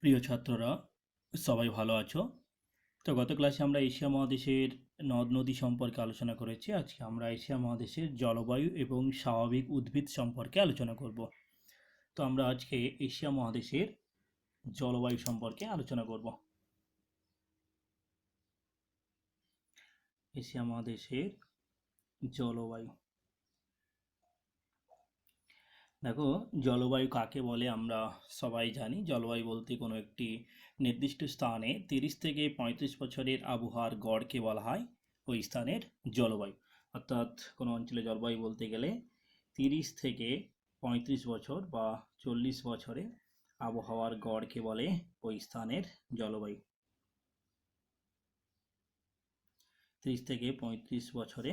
প্রিয় ছাত্ররা, সবাই ভালো আছো? তো গত ক্লাসে আমরা এশিয়া মহাদেশের নদ নদী সম্পর্কে আলোচনা করেছি। আজকে আমরা এশিয়া মহাদেশের জলবায়ু এবং স্বাভাবিক উদ্ভিদ সম্পর্কে আলোচনা করব। তো আমরা আজকে এশিয়া মহাদেশের জলবায়ু সম্পর্কে আলোচনা করব। এশিয়া মহাদেশের জলবায়ু। দেখো, জলবায়ু কাকে বলে আমরা সবাই জানি। জলবায়ু বলতে কোনো একটি নির্দিষ্ট স্থানে 30 থেকে 35 বছরের আবহাওয়ার গড়কে বলা হয় ওই স্থানের জলবায়ু। অর্থাৎ কোনো অঞ্চলে জলবায়ু বলতে গেলে 30 থেকে 35 বছর বা 40 বছরে আবহাওয়ার গড়কে বলে ওই স্থানের জলবায়ু। 30 থেকে 35 বছরে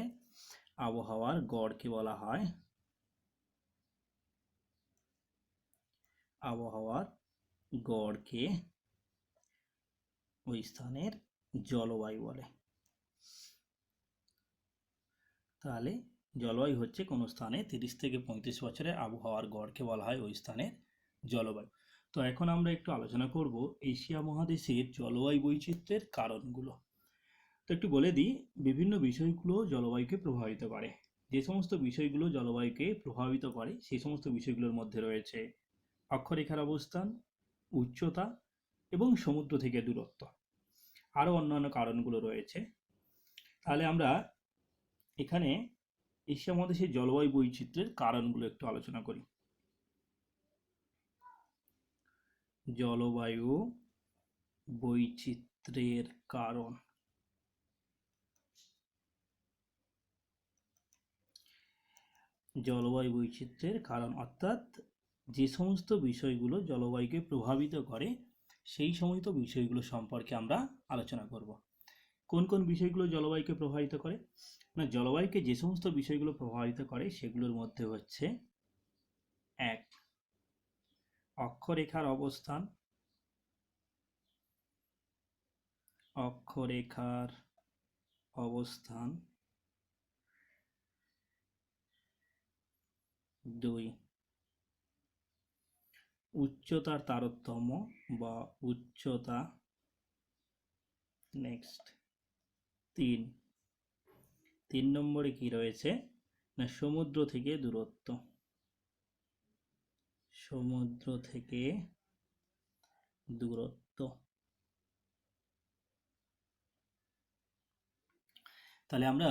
আবহাওয়ার গড়কে বলা হয় আবহাওয়ার গড়কে ওই স্থানের জলবায়ু বলে। তাহলে জলবায়ু হচ্ছে কোনো স্থানে 30 থেকে 35 বছরের আবহাওয়ার গড়কে বলা হয় ওই স্থানের জলবায়ু। তো এখন আমরা একটু আলোচনা করব এশিয়া মহাদেশের জলবায়ু বৈচিত্র্যের কারণগুলো। তো একটু বলে দিই, বিভিন্ন বিষয়গুলো জলবায়ুকে প্রভাবিত করে। যে সমস্ত বিষয়গুলো জলবায়ুকে প্রভাবিত করে সেই সমস্ত বিষয়গুলোর মধ্যে রয়েছে অক্ষরেখার অবস্থান, উচ্চতা এবং সমুদ্র থেকে দূরত্ব। আরও অন্যান্য কারণগুলো রয়েছে। তাহলে আমরা এখানে এশিয়া মহাদেশের জলবায়ু বৈচিত্র্যের কারণগুলো একটু আলোচনা করি। জলবায়ু বৈচিত্র্যের কারণ। জলবায়ু বৈচিত্র্যের কারণ অর্থাৎ যে সমস্ত বিষয়গুলো জলবায়ুকে প্রভাবিত করে সেই সমস্ত বিষয়গুলো সম্পর্কে আমরা আলোচনা করব। কোন কোন বিষয়গুলো জলবায়ুকে প্রভাবিত করে? না, জলবায়ুকে যে সমস্ত বিষয়গুলো প্রভাবিত করে সেগুলোর মধ্যে হচ্ছে 1. অক্ষরেখার অবস্থান। অক্ষরেখার অবস্থান। 2. উচ্চতার তারতম্য বা উচ্চতা। নেক্সট 3 নম্বরে কি রয়েছে না সমুদ্র থেকে দূরত্ব। সমুদ্র থেকে দূরত্ব। তাহলে আমরা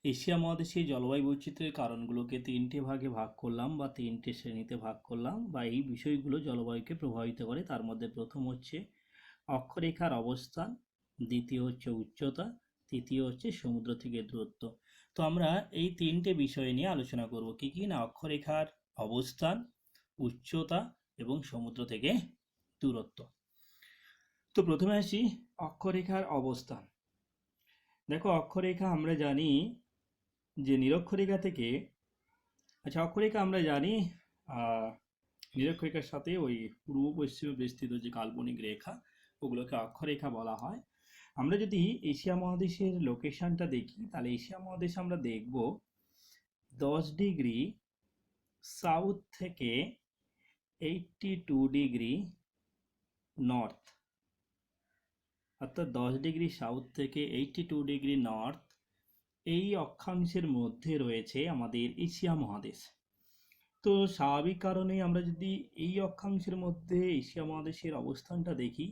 এশিয়া মহাদেশে জলবায়ু বৈচিত্র্যের কারণগুলোকে 3টে ভাগে ভাগ করলাম বা 3টে শ্রেণীতে ভাগ করলাম, বা এই বিষয়গুলো জলবায়ুকে প্রভাবিত করে। তার মধ্যে প্রথম হচ্ছে অক্ষরেখার অবস্থান, দ্বিতীয় হচ্ছে উচ্চতা, তৃতীয় হচ্ছে সমুদ্র থেকে দূরত্ব। তো আমরা এই 3টে বিষয় নিয়ে আলোচনা করব। কি কি না অক্ষরেখার অবস্থান, উচ্চতা এবং সমুদ্র থেকে দূরত্ব। তো প্রথমে আসি অক্ষরেখার অবস্থান। দেখো, অক্ষরেখা আমরা জানি যে নিরক্ষরেখা থেকে, অক্ষরেখা আমরা জানি নিরক্ষরেখার সাথে ওই পূর্ব পশ্চিমে বিস্তৃত যে কাল্পনিক রেখা ওগুলোকে অক্ষরেখা বলা হয়। আমরা যদি এশিয়া মহাদেশের লোকেশনটা দেখি তাহলে এশিয়া মহাদেশে আমরা দেখব 10 ডিগ্রি সাউথ থেকে 82 ডিগ্রি নর্থ, অর্থাৎ 10 ডিগ্রি সাউথ থেকে 82 ডিগ্রি নর্থ, এই অক্ষাংশের মধ্যে রয়েছে আমাদের এশিয়া মহাদেশ। তো স্বাভাবিক কারণে আমরা যদি এই অক্ষাংশের মধ্যে এশিয়া মহাদেশের অবস্থানটা দেখি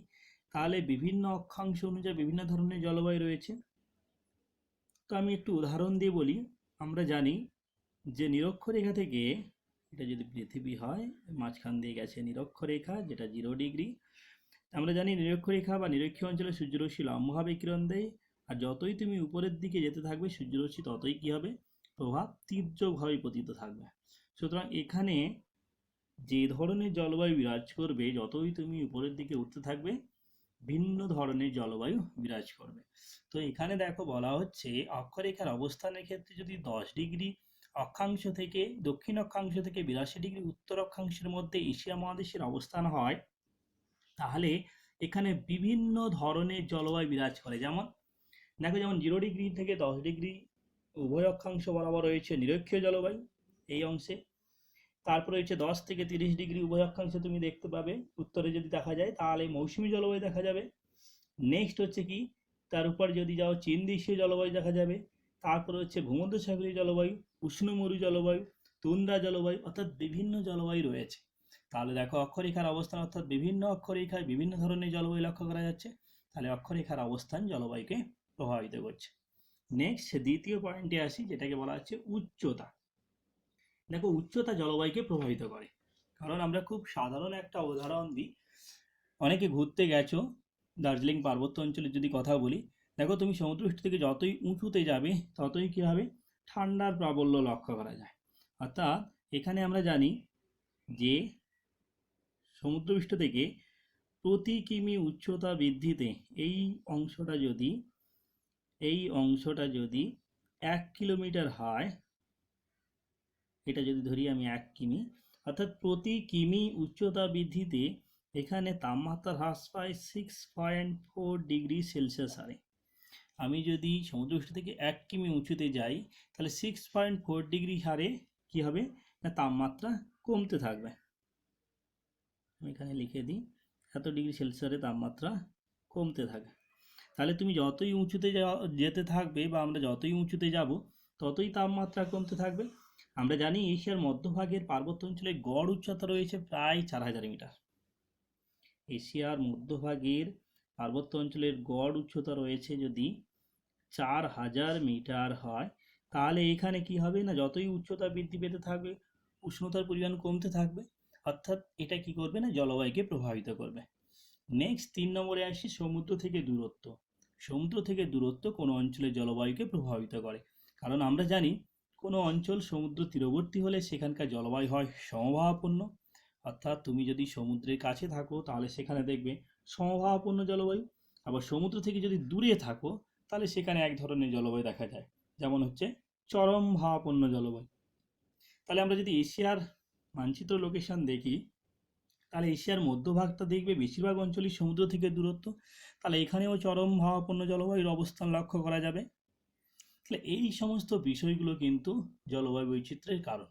তাহলে বিভিন্ন অক্ষাংশ অনুযায়ী বিভিন্ন ধরনের জলবায়ু রয়েছে। তো আমি একটু উদাহরণ দিয়ে বলি। আমরা জানি যে নিরক্ষরেখা থেকে, এটা যদি পৃথিবী হয়, মাঝখান দিয়ে গেছে নিরক্ষরেখা যেটা 0 ডিগ্রি। আমরা জানি নিরক্ষরেখা বা নিরক্ষীয় অঞ্চলে সূর্যরশ্মি লম্বভাবে কিরণ দেয়, আর যতই তুমি উপরের দিকে যেতে থাকবে সূর্যরশ্মি ততই কি হবে প্রভাব তীর্যকভাবে পতিত থাকবে। সুতরাং এখানে যে ধরনের জলবায়ু বিরাজ করবে, যতই তুমি উপরের দিকে উঠতে থাকবে ভিন্ন ধরনের জলবায়ু বিরাজ করবে। তো এখানে দেখো বলা হচ্ছে অক্ষরেখার অবস্থানের ক্ষেত্রে যদি 10 ডিগ্রি অক্ষাংশ থেকে দক্ষিণ অক্ষাংশ থেকে 82 ডিগ্রি উত্তর অক্ষাংশের মধ্যে এশিয়া মহাদেশের অবস্থান হয়, তাহলে এখানে বিভিন্ন ধরনের জলবায়ু বিরাজ করে। যেমন দেখো, যেমন 0 ডিগ্রি থেকে 10 ডিগ্রি উভয় অক্ষাংশ বরাবর রয়েছে নিরক্ষীয় জলবায়ু এই অংশে, তারপরে হচ্ছে 10 থেকে 30 ডিগ্রি উভয় অক্ষাংশে তুমি দেখতে পাবে। উত্তরে যদি দেখা যায় তাহলে মৌসুমী জলবায়ু দেখা যাবে। নেক্সট হচ্ছে কি, তার উপর যদি যাও চীন দেশীয় জলবায়ু দেখা যাবে। তারপরে হচ্ছে ভূমধ্যসাগরীয় জলবায়ু, উষ্ণমরু জলবায়ু, তুন্দ্রা জলবায়ু, অর্থাৎ বিভিন্ন জলবায়ু রয়েছে। তাহলে দেখো অক্ষরেখার অবস্থান, অর্থাৎ বিভিন্ন অক্ষরেখায় বিভিন্ন ধরনের জলবায়ু লক্ষ্য করা যাচ্ছে। তাহলে অক্ষরেখার অবস্থান জলবায়ুকে প্রভাবিত করছে। নেক্সট দ্বিতীয় পয়েন্টে আসি, যেটাকে বলা হচ্ছে উচ্চতা। দেখো উচ্চতা জলবায়ুকে প্রভাবিত করে, কারণ আমরা খুব সাধারণ একটা উদাহরণ দিই। অনেকে ঘুরতে গেছো দার্জিলিং পার্বত্য অঞ্চলে যদি কথা বলি, দেখো তুমি সমুদ্রপৃষ্ঠ থেকে যতই উঁচুতে যাবে ততই কী হবে, ঠান্ডার প্রাবল্য লক্ষ্য করা যায়। অর্থাৎ এখানে আমরা জানি যে সমুদ্রপৃষ্ঠ থেকে প্রতি কিমি উচ্চতা বৃদ্ধিতে এই অংশটা যদি 1 কিলোমিটার হয়, এটা যদি ধরি আমি 1 কিমি, অর্থাৎ প্রতি কিমি উচ্চতা বৃদ্ধিতে এখানে তাপমাত্রা হ্রাস পায় 6.4 ডিগ্রি সেলসিয়াস হারে। আমি যদি সমুদ্রপৃষ্ঠ থেকে 1 কিমি উঁচুতে যাই, তাহলে 6.4 ডিগ্রি হারে কি হবে না, তাপমাত্রা কমতে থাকবে। আমি এখানে লিখে দিই, এত ডিগ্রি সেলসিয়াসে তাপমাত্রা কমতে থাকে। তাহলে তুমি যতই উঁচুতে যেতে থাকবে বা আমরা যতই উঁচুতে যাব ততই তাপমাত্রা কমতে থাকবে। আমরা জানি এশিয়ার মধ্যভাগের পার্বত্য অঞ্চলে গড় উচ্চতা রয়েছে প্রায় 4000 মিটার। এশিয়ার মধ্যভাগের পার্বত্য অঞ্চলের গড় উচ্চতা রয়েছে যদি 4000 মিটার হয়, তাহলে এখানে কি হবে না, যতই উচ্চতা বৃদ্ধি পেতে থাকবে উষ্ণতার পরিমাণ কমতে থাকবে। অর্থাৎ এটা কি করবে না, জলবায়ুকে প্রভাবিত করবে। নেক্সট 3 নম্বরে আসি সমুদ্র থেকে দূরত্ব। সমুদ্র থেকে দূরত্ব কোনো অঞ্চলের জলবায়ুকে প্রভাবিত করে, কারণ আমরা জানি কোনো অঞ্চল সমুদ্র তীরবর্তী হলে সেখানকার জলবায়ু হয় সমভাবাপন্ন। অর্থাৎ তুমি যদি সমুদ্রের কাছে থাকো তাহলে সেখানে দেখবে সমভাবাপন্ন জলবায়ু, আবার সমুদ্র থেকে যদি দূরে থাকো তাহলে সেখানে এক ধরনের জলবায়ু দেখা যায়, যেমন হচ্ছে চরম ভাবাপন্ন জলবায়ু। তাহলে আমরা যদি এশিয়ার মানচিত্র লোকেশন দেখি, তাহলে এশিয়ার মধ্যভাগটা দেখবে বেশিরভাগ অঞ্চলই সমুদ্র থেকে দূরত্ব, তাহলে এখানেও চরম ভাবাপন্ন জলবায়ুর অবস্থান লক্ষ্য করা যাবে। তাহলে এই সমস্ত বিষয়গুলো কিন্তু জলবায়ু বৈচিত্র্যের কারণ।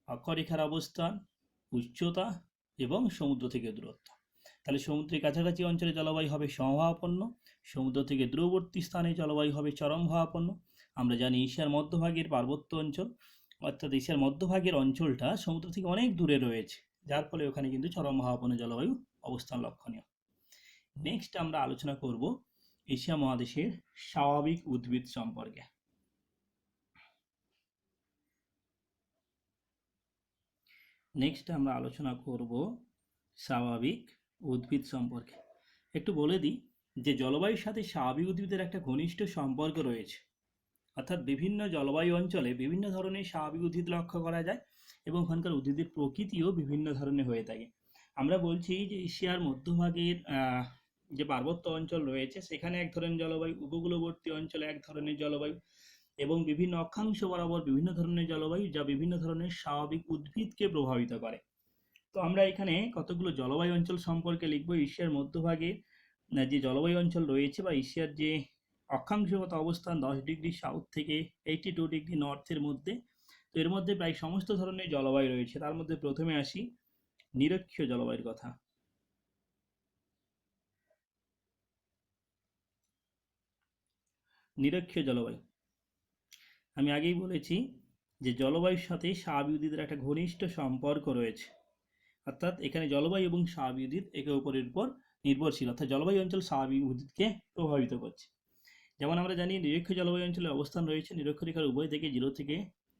অক্ষরেখার অবস্থান, উচ্চতা এবং সমুদ্র থেকে দূরত্ব। তাহলে সমুদ্রের কাছাকাছি অঞ্চলে জলবায়ু হবে সমভাবাপন্ন, সমুদ্র থেকে দূরবর্তী স্থানে জলবায়ু হবে চরম ভাবাপন্ন। আমরা জানি এশিয়ার মধ্যভাগের পার্বত্য অঞ্চল, অর্থাৎ এশিয়ার মধ্যভাগের অঞ্চলটা সমুদ্র থেকে অনেক দূরে রয়েছে, যার ফলে ওখানে কিন্তু চরম ভাবাপন্ন জলবায়ু অবস্থান লক্ষণীয়। নেক্সট আমরা আলোচনা করব এশিয়া মহাদেশের স্বাভাবিক উদ্ভিদ সম্পর্কে। নেক্সট আমরা আলোচনা করব স্বাভাবিক উদ্ভিদ সম্পর্কে। একটু বলে দিই যে জলবায়ুর সাথে স্বাভাবিক উদ্ভিদের একটা ঘনিষ্ঠ সম্পর্ক রয়েছে। অর্থাৎ বিভিন্ন জলবায়ু অঞ্চলে বিভিন্ন ধরনের স্বাভাবিক উদ্ভিদ লক্ষ্য করা যায় এবং ওখানকার উদ্ভিদের প্রকৃতিও বিভিন্ন ধরনের হয়ে থাকে। আমরা বলছি যে এশিয়ার মধ্যভাগের যে পার্বত্য অঞ্চল রয়েছে সেখানে এক ধরনের জলবায়ু, উপকূলবর্তী অঞ্চলে এক ধরনের জলবায়ু এবং বিভিন্ন অক্ষাংশ বরাবর বিভিন্ন ধরনের জলবায়ু, যা বিভিন্ন ধরনের স্বাভাবিক উদ্ভিদকে প্রভাবিত করে। তো আমরা এখানে কতগুলো জলবায়ু অঞ্চল সম্পর্কে লিখব। এশিয়ার মধ্যভাগে যে জলবায়ু অঞ্চল রয়েছে বা এশিয়ার যে অক্ষাংশগত অবস্থান 10 ডিগ্রি সাউথ থেকে 82 ডিগ্রি নর্থের মধ্যে, তো এর মধ্যে প্রায় সমস্ত ধরনের জলবায়ু রয়েছে। তার মধ্যে প্রথমে আসি নিরক্ষীয় জলবায়ুর কথা। নিরক্ষীয় জলবায়ু, আমি আগেই বলেছি যে জলবায়ুর সাথে স্বাভাবিক উদ্ভিদের একটা ঘনিষ্ঠ সম্পর্ক রয়েছে। অর্থাৎ এখানে জলবায়ু এবং স্বাভাবিক উদ্ভিদ একে অপরের উপর নির্ভরশীল, অর্থাৎ জলবায়ু অঞ্চল স্বাভাবিক উদ্ভিদকে প্রভাবিত করছে। যেমন আমরা জানি নিরক্ষীয় জলবায়ু অঞ্চলের অবস্থান রয়েছে নিরক্ষরেখার উভয় থেকে 0 থেকে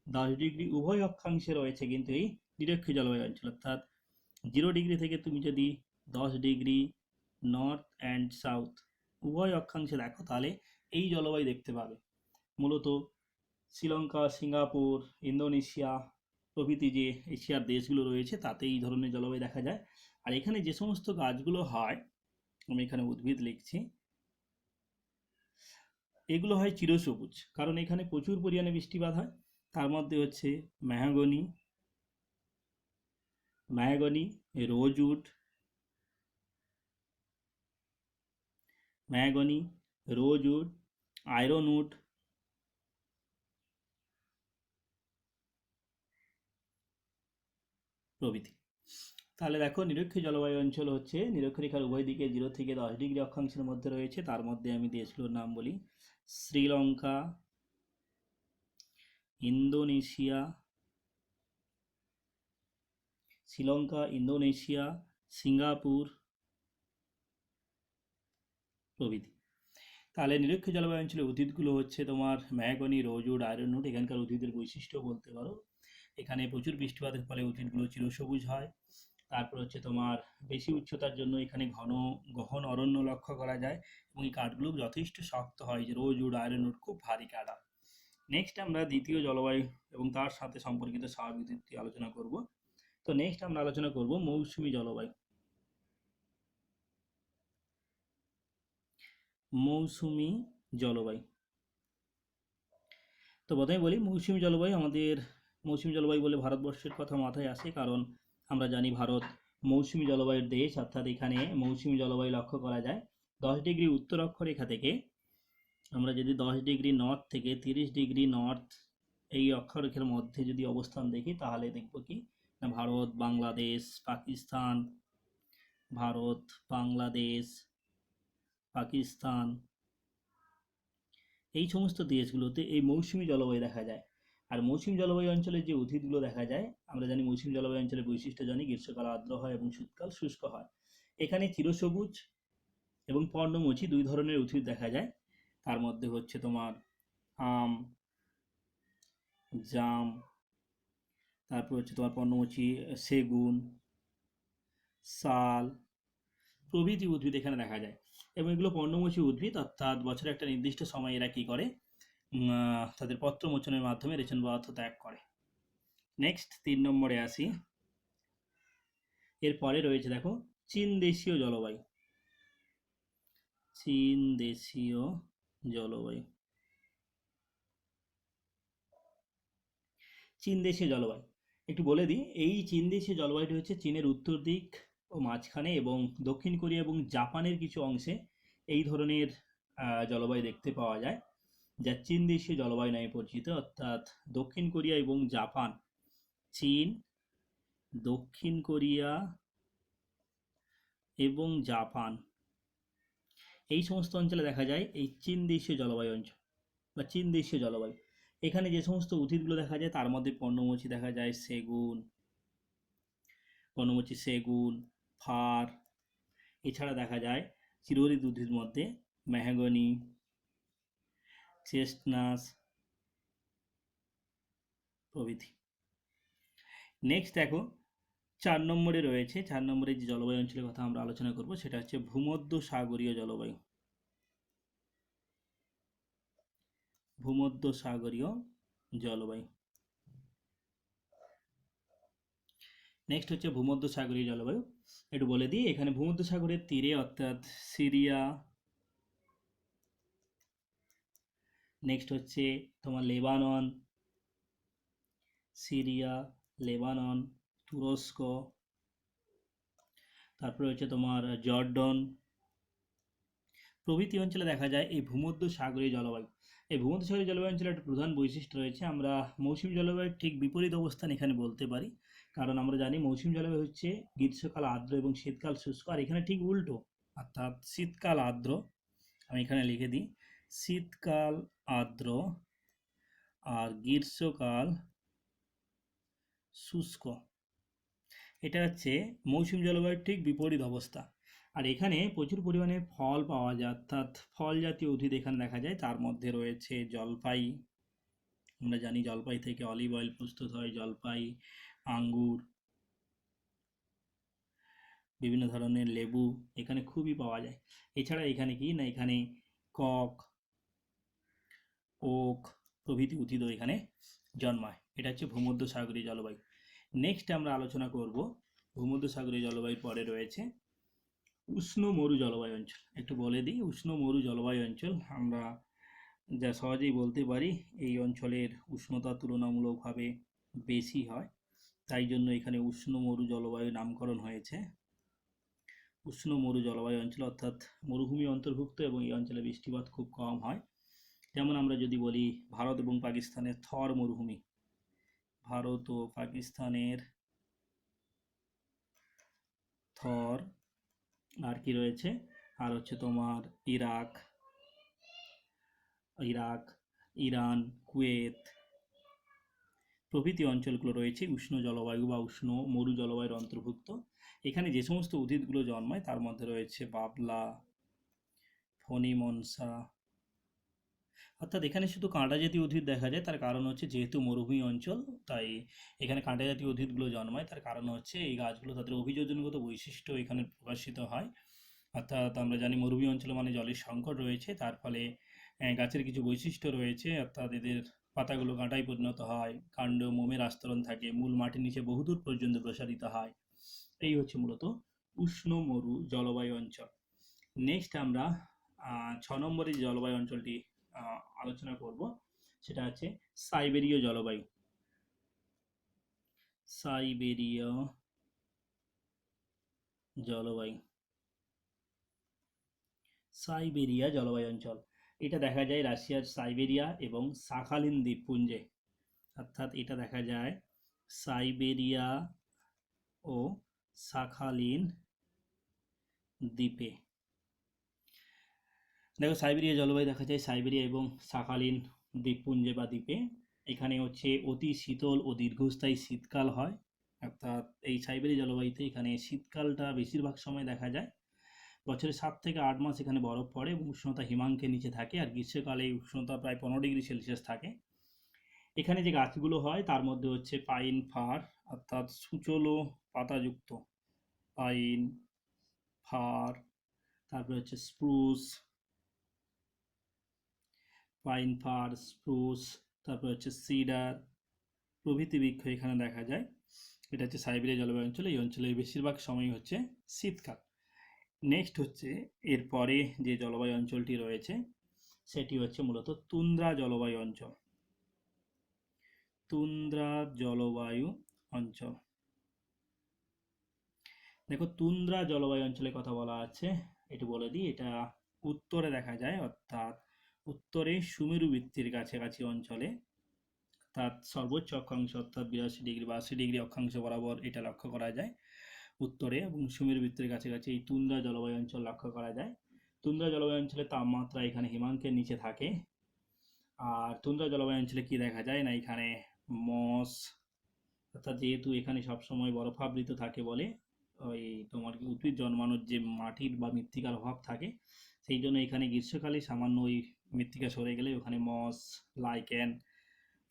10 ডিগ্রি উভয় অক্ষাংশে রয়েছে কিন্তু এই নিরক্ষীয় জলবায়ু অঞ্চল। অর্থাৎ 0 ডিগ্রি থেকে তুমি যদি 10 ডিগ্রি নর্থ অ্যান্ড সাউথ উভয় অক্ষাংশে দেখো তাহলে এই জলবায়ু দেখতে পাবে। মূলত শ্রীলঙ্কা, সিঙ্গাপুর, ইন্দোনেশিয়া প্রভৃতি যে এশিয়ার দেশগুলো রয়েছে তাতে এই ধরনের জলবায়ু দেখা যায়। আর এখানে যে সমস্ত গাছগুলো হয়, আমি এখানে উদ্ভিদ লিখছি, এগুলো হয় চিরসবুজ, কারণ এখানে প্রচুর পরিমাণে বৃষ্টিপাত হয়। তার মধ্যে হচ্ছে ম্যাহাগনি, রোজউড, আয়রনউড, প্রভৃতি। তাহলে দেখো নিরক্ষীয় জলবায়ু অঞ্চল হচ্ছে নিরক্ষরেখার উভয় দিকে 0 থেকে 10 ডিগ্রি অক্ষাংশের মধ্যে রয়েছে। তার মধ্যে আমি দেশগুলোর নাম বলি: শ্রীলঙ্কা, ইন্দোনেশিয়া, সিঙ্গাপুর প্রভৃতি। তাহলে নিরক্ষীয় জলবায়ু অঞ্চলের উদ্ভিদগুলো হচ্ছে তোমার ম্যাগনি, রোজউড, আয়রনউড। এখানকার উদ্ভিদের বৈশিষ্ট্য বলতে পারো এখানে প্রচুর বৃষ্টিপাতের ফলে উদ্ভিদগুলো চিরসবুজ হয়। তারপর হচ্ছে তোমার বেশি উচ্চতার জন্য এখানে গহন অরণ্য লক্ষ্য করা যায় এবং এই কাঠগুলো যথেষ্ট শক্ত হয়, যে রোজউড, আয়রনউড খুব ভারী কাঠ। নেক্সট আমরা দ্বিতীয় জলবায়ু এবং তার সাথে সম্পর্কিত স্বাভাবিক উদ্ভিদ আলোচনা করব। তো নেক্সট আমরা আলোচনা করব মৌসুমী জলবায়ু। মৌসুমী জলবায়ু, তো প্রথমে বলি মৌসুমী জলবায়ু। মৌসুমী জলবায়ু বলে ভারতবর্ষের কথা মাথায় আসে, কারণ আমরা জানি ভারত মৌসুমী জলবায়ুর দেশ, অর্থাৎ এখানে মৌসুমী জলবায়ু লক্ষ্য করা যায় 10 ডিগ্রি উত্তর অক্ষরেখা থেকে। আমরা যদি 10 ডিগ্রি নর্থ থেকে 30 ডিগ্রি নর্থ এই অক্ষরেখার মধ্যে যদি অবস্থান দেখি, তাহলে দেখব কি না ভারত, বাংলাদেশ, পাকিস্তান এই সমস্ত দেশগুলোতে এই মৌসুমী জলবায়ু দেখা যায়। আর মৌসুমী জলবায়ু অঞ্চলে যে উদ্ভিদগুলো দেখা যায়, আমরা জানি মৌসুমী জলবায়ু অঞ্চলের বৈশিষ্ট্য জানি, গ্রীষ্মকাল আর্দ্র হয় এবং শীতকাল শুষ্ক হয়। এখানে চিরসবুজ এবং পর্ণমোচী দুই ধরনের উদ্ভিদ দেখা যায়। তার মধ্যে হচ্ছে তোমার আম, জাম, তারপর হচ্ছে তোমার পর্ণমোচী সেগুন, শাল প্রভৃতি উদ্ভিদ এখানে দেখা যায়। এবং এগুলো পর্ণমোচী উদ্ভিদ, অর্থাৎ বছরের একটা নির্দিষ্ট সময় এরা কি করে, তাদের পত্রমোচনের মাধ্যমে রেচন পদার্থ ত্যাগ করে। নেক্সট 3 নম্বরে আসি। এরপরে রয়েছে দেখো চীন দেশীয় জলবায়ু। চীন দেশীয় জলবায়ু, চীন দেশীয় জলবায়ু একটু বলে দিই। এই চীন দেশীয় জলবায়ুটি হচ্ছে চীনের উত্তর দিক ও মাঝখানে এবং দক্ষিণ কোরিয়া এবং জাপানের কিছু অংশে এই ধরনের জলবায়ু দেখতে পাওয়া যায়, যা চীন দেশীয় জলবায়ু নামে পরিচিত। অর্থাৎ দক্ষিণ কোরিয়া এবং জাপান, চীন, দক্ষিণ কোরিয়া এবং জাপান এই সমস্ত অঞ্চলে দেখা যায় এই চীন দেশীয় জলবায়ু অঞ্চল বা চীন দেশীয় জলবায়ু। এখানে যে সমস্ত উদ্ভিদগুলো দেখা যায় তার মধ্যে পর্ণমোচী দেখা যায়, সেগুন, ফার। এছাড়া দেখা যায় চিরহরিৎ উদ্ভিদ মধ্যে মেহগনি, চেস্টনাস প্রভৃতি। নেক্সট দেখো 4 নম্বরে রয়েছে, 4 নম্বরে যে জলবায়ু অঞ্চলের কথা আমরা আলোচনা করব সেটা হচ্ছে ভূমধ্যসাগরীয় জলবায়ু। ভূমধ্যসাগরীয় জলবায়ু। নেক্সট হচ্ছে ভূমধ্যসাগরীয় জলবায়ু। একটু বলে দিই, এখানে ভূমধ্যসাগরের তীরে অর্থাৎ সিরিয়া, নেক্সট হচ্ছে তোমার লেবানন, তুরস্ক, তারপরে হচ্ছে তোমার জর্ডন প্রভৃতি অঞ্চলে দেখা যায় এই ভূমধ্যসাগরীয় জলবায়ু। এই ভূমধ্যসাগরীয় জলবায়ু অঞ্চলের একটা প্রধান বৈশিষ্ট্য রয়েছে, আমরা মৌসুমী জলবায়ুর ঠিক বিপরীত অবস্থান এখানে বলতে পারি। কারণ আমরা জানি মৌসুমী জলবায়ু হচ্ছে গ্রীষ্মকাল আর্দ্র এবং শীতকাল শুষ্ক, আর এখানে ঠিক উল্টো, অর্থাৎ শীতকাল আর্দ্র। আমি এখানে লিখে দিই, শীতকাল আর্দ্র আর গ্রীষ্মকাল শুষ্ক। এটা হচ্ছে মৌসুমী জলবায়ুর ঠিক বিপরীত অবস্থা। আর এখানে প্রচুর পরিমাণে ফল পাওয়া যায়, অর্থাৎ ফল জাতীয় উদ্ভিদ এখানে দেখা যায়। তার মধ্যে রয়েছে জলপাই, আমরা জানি জলপাই থেকে অলিভ অয়েল প্রস্তুত হয়, জলপাই, আঙ্গুর, বিভিন্ন ধরনের লেবু এখানে খুবই পাওয়া যায়। এছাড়া এখানে কি না, এখানে কক, ওক প্রভৃতি উদ্ভিদও এখানে জন্মায়। এটা হচ্ছে ভূমধ্যসাগরীয় জলবায়ু। নেক্সট আমরা আলোচনা করব ভূমধ্যসাগরীয় জলবায়ুর পরে রয়েছে উষ্ণ মরু জলবায়ু অঞ্চল। একটু বলে দিই, উষ্ণ মরু জলবায়ু অঞ্চল আমরা যা সহজেই বলতে পারি, এই অঞ্চলের উষ্ণতা তুলনামূলকভাবে বেশি হয়, তাই জন্য এখানে উষ্ণ মরু জলবায়ু নামকরণ হয়েছে। উষ্ণ মরু জলবায়ু অঞ্চল অর্থাৎ মরুভূমি অন্তর্ভুক্ত এবং এই অঞ্চলে বৃষ্টিপাত খুব কম হয়। যেমন আমরা যদি বলি ভারত এবং পাকিস্তানের থর মরুভূমি, ভারত ও পাকিস্তানের থর, আর কি রয়েছে, আর হচ্ছে তোমার ইরাক, ইরান, কুয়েত প্রভৃতি অঞ্চলগুলো রয়েছে উষ্ণ জলবায়ু বা উষ্ণ মরু জলবায়ুর অন্তর্ভুক্ত। এখানে যে সমস্ত উদ্ভিদগুলো জন্মায় তার মধ্যে রয়েছে বাবলা, ফণিমনসা। অর্থাৎ এখানে শুধু কাঁটা জাতীয় উদ্ভিদ দেখা যায়, তার কারণ হচ্ছে যেহেতু মরুভূমি অঞ্চল, তাই এখানে কাঁটা জাতীয় উদ্ভিদগুলো জন্মায়। তার কারণ হচ্ছে এই গাছগুলো তাদের অভিযোজনগত বৈশিষ্ট্য এখানে প্রকাশিত হয়। অর্থাৎ আমরা জানি মরুভূমি অঞ্চলে মানে জলের সংকট রয়েছে, তার ফলে গাছের কিছু বৈশিষ্ট্য রয়েছে, অর্থাৎ এদের পাতাগুলো কাঁটায় পরিণত হয়, কাণ্ড মোমের আস্তরণ থাকে, মূল মাটির নিচে বহুদূর পর্যন্ত প্রসারিত হয়। এই হচ্ছে মূলত উষ্ণ মরু জলবায়ু অঞ্চল। নেক্সট আমরা 6 নম্বরে যে জলবায়ু অঞ্চলটি আলোচনা করব সেটা হচ্ছে সাইবেরীয় জলবায়ু। সাইবেরীয় জলবায়ু, সাইবেরিয়া জলবায়ু অঞ্চল। এটা দেখা যায় রাশিয়ার সাইবেরিয়া এবং শাখালিন দ্বীপপুঞ্জে। অর্থাৎ এটা দেখা যায় সাইবেরিয়া ও শাখালিন দ্বীপে। দেখো সাইবেরিয়া জলবায়ু দেখা যায় সাইবেরিয়া এবং শাখালিন দ্বীপপুঞ্জে বা দ্বীপে। এখানে হচ্ছে অতি শীতল ও দীর্ঘস্থায়ী শীতকাল হয়। অর্থাৎ এই সাইবেরিয়া জলবায়ুতে এখানে শীতকালটা বেশিরভাগ সময় দেখা যায়। বছরে 7 থেকে 8 মাস এখানে বরফ পড়ে এবং উষ্ণতা হিমাঙ্কের নিচে থাকে, আর গ্রীষ্মকালে উষ্ণতা প্রায় 15 ডিগ্রি সেলসিয়াস থাকে। এখানে যে গাছগুলো হয় তার মধ্যে হচ্ছে পাইন ফার, অর্থাৎ সূচলো পাতাযুক্ত পাইন ফার, তারপরে হচ্ছে স্প্রুস, পাইন ফার, স্প্রুস, তারপরে হচ্ছে সিডার প্রভৃতি বৃক্ষ এখানে দেখা যায়। এটা হচ্ছে সাইবেরিয়া জলবায়ু অঞ্চল। এই অঞ্চলের বেশিরভাগ সময় হচ্ছে শীতকাল। নেক্সট হচ্ছে এরপরে যে জলবায়ু অঞ্চলটি রয়েছে সেটি হচ্ছে মূলত তুন্দ্রা জলবায়ু অঞ্চল। তুন্দ্রা জলবায়ু অঞ্চল। দেখো তুন্দ্রা জলবায়ু অঞ্চলের কথা বলা আছে, একটু বলে দিই। এটা উত্তরে দেখা যায়, অর্থাৎ উত্তরে সুমেরু বৃত্তের কাছাকাছি অঞ্চলে, অর্থাৎ সর্বোচ্চ অক্ষাংশ অর্থাৎ 82 ডিগ্রি বা 80 ডিগ্রি অক্ষাংশ বরাবর এটা লক্ষ্য করা যায় উত্তরে, এবং সুমেরু বৃত্তের কাছাকাছি এই তুন্দ্রা জলবায়ু অঞ্চল লক্ষ্য করা যায়। তুন্দ্রা জলবায়ু অঞ্চলে তাপমাত্রা এখানে হিমাঙ্কের নিচে থাকে। আর তুন্দ্রা জলবায়ু অঞ্চলে কি দেখা যায় না, এখানে মস, অর্থাৎ যেহেতু এখানে সবসময় বরফাবৃত থাকে বলে ওই তোমার কি উদ্ভিদ জন্মানোর যে মাটির বা মৃত্তিকার অভাব থাকে, সেই জন্য এখানে গ্রীষ্মকালে সামান্য ওই মৃত্তিকা সরে গেলে ওখানে মস, লাইকেন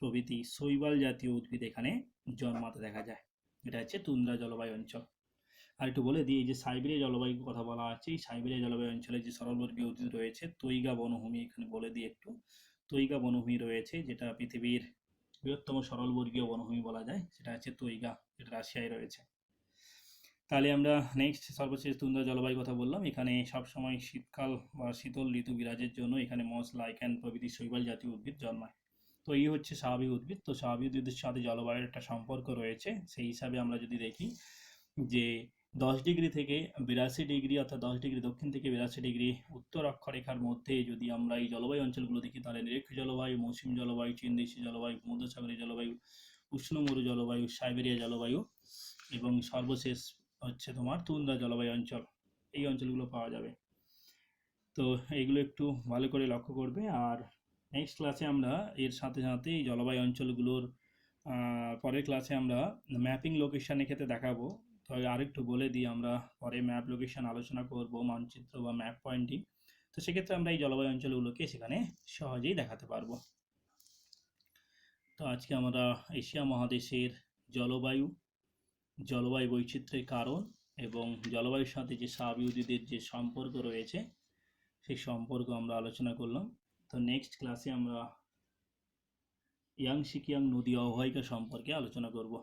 প্রভৃতি শৈবাল জাতীয় উদ্ভিদ এখানে জন্মাতে দেখা যায়। এটা হচ্ছে তুন্দ্রা জলবায়ু অঞ্চল। আর একটু বলে দিই, এই যে সাইবেরিয়া জলবায়ুর কথা বলা আছে, এই সাইবেরিয়া জলবায়ু অঞ্চলে যে সরলবর্গীয় উদ্ভিদ রয়েছে, তৈগা বনভূমি, এখানে বলে দিই একটু। তৈগা বনভূমি রয়েছে, যেটা পৃথিবীর বৃহত্তম সরলবর্গীয় বনভূমি বলা যায়, সেটা হচ্ছে তৈগা, যেটা রাশিয়ায় রয়েছে। তাহলে আমরা নেক্সট সর্বশেষ তুন্দ্রা জলবায়ুর কথা বললাম। এখানে সবসময় শীতকাল বা শীতল ঋতু বিরাজের জন্য এখানে মস, লাইকেন প্রভৃতি শৈবাল জাতীয় উদ্ভিদ জন্মায়। তো এই হচ্ছে স্বাভাবিক উদ্ভিদ। তো স্বাভাবিক উদ্ভিদের সাথে জলবায়ুর একটা সম্পর্ক রয়েছে। সেই হিসাবে আমরা যদি দেখি যে 10 ডিগ্রি থেকে 82 ডিগ্রি, অর্থাৎ 10 ডিগ্রি দক্ষিণ থেকে 82 ডিগ্রি উত্তর অক্ষরেখার মধ্যে যদি আমরা এই জলবায়ু অঞ্চলগুলো দেখি, তাহলে নিরক্ষ জলবায়ু, মৌসুমী জলবায়ু, চীনদেশী জলবায়ু, ভূমধ্যসাগরীয় জলবায়ু, উষ্ণ মরু জলবায়ু, সাইবেরিয়া জলবায়ু এবং সর্বশেষ হচ্ছে তোমার তুন্দ্রা জলবায়ু অঞ্চল, এই অঞ্চলগুলো পাওয়া যাবে। তো এইগুলো একটু ভালো করে লক্ষ্য করবে। আর নেক্সট ক্লাসে আমরা এর সাথে সাথে এই জলবায়ু অঞ্চলগুলোর পরের ক্লাসে আমরা ম্যাপিং লোকেশনের ক্ষেত্রে দেখাবো। তো আরেকটু বলে দিই, আমরা পরে ম্যাপ লোকেশন আলোচনা করব, মানচিত্র বা ম্যাপ পয়েন্টিং। তো সেক্ষেত্রে আমরা এই জলবায়ু অঞ্চলগুলোকে সেখানে সহজেই দেখাতে পারবো। তো আজকে আমরা এশিয়া মহাদেশের জলবায়ু বৈচিত্র্যের কারণ এবং জলবায়ুর সাথে যে স্বাভাবিক উদ্ভিদের যে সম্পর্ক রয়েছে সেই সম্পর্ক আমরা আলোচনা করলাম। তো নেক্সট ক্লাসে আমরা ইয়াংশি কিয়াং নদী অববাহিকা সম্পর্কে আলোচনা করব।